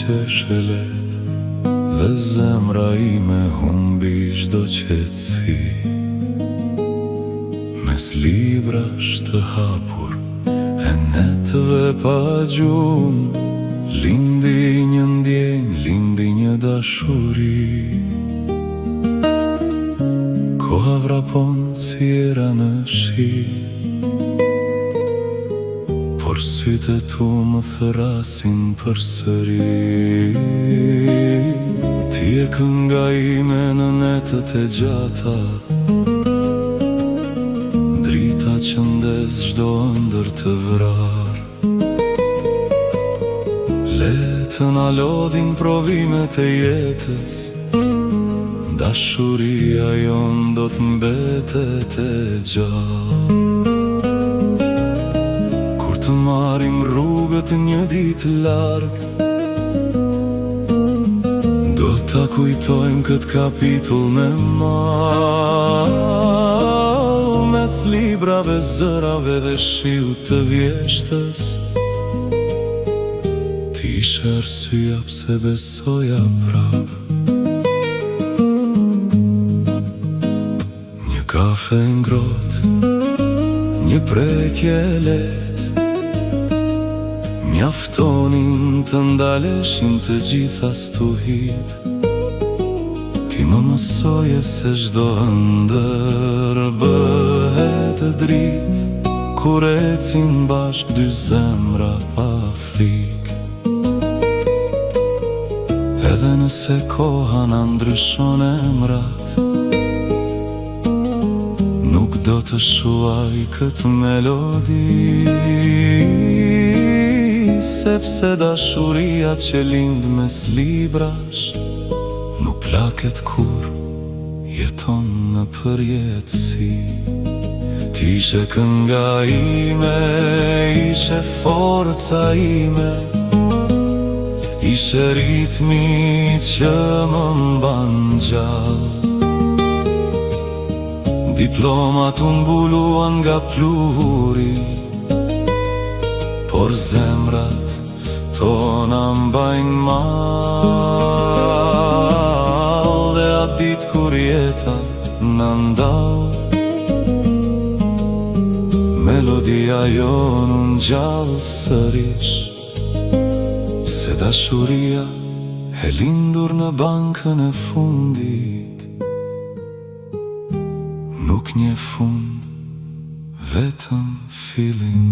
qesh e let, dhe zemra ime humbi çdo qetësi. Mes librash të hapur e netëve pa gjumë, lindi një ndjenjë, lindi një dashuri. Koha vrapon si era në shi, por sytë tu më thrasin përsëri. Ti e kënga ime në netët e gjata, drita që ndes çdo ëndër të vrar. Le të na lodhin provimet e jetës, dashuria jon do të mbetet e gjallë. Kur të marrim rrugët një ditë larg, do ta kujtojmë këtë kapitull me mall. Mes librave, zërave dhe shiut të vjeshtës, ti ishe arsyeja pse besoja prap. Një kafe ngrohtë, një prekje lehtë, mjaftonin të ndaleshin të gjitha stuhit. Ti më mësoje se çdo ëndër bëhet dritë, kur ecin bashk dy zemra pa frikë. Edhe nëse koha na ndryshon emrat, nuk do të shuaj këtë melodi, sepse dashuria që lind mes librash nuk plaket kur jeton në përjetësi. Ti ishe kënga ime, ishe forca ime, ishe ritmi që më mban gjallë. Diplomat u mbuluan nga pluhuri, por zemrat tona mbajnë mall. Dhe atë ditë kur jeta na ndau, melodia jon u ngjall sërish, se dashuria e lindur në bankën e fundit nuk një fund, vetëm fillim.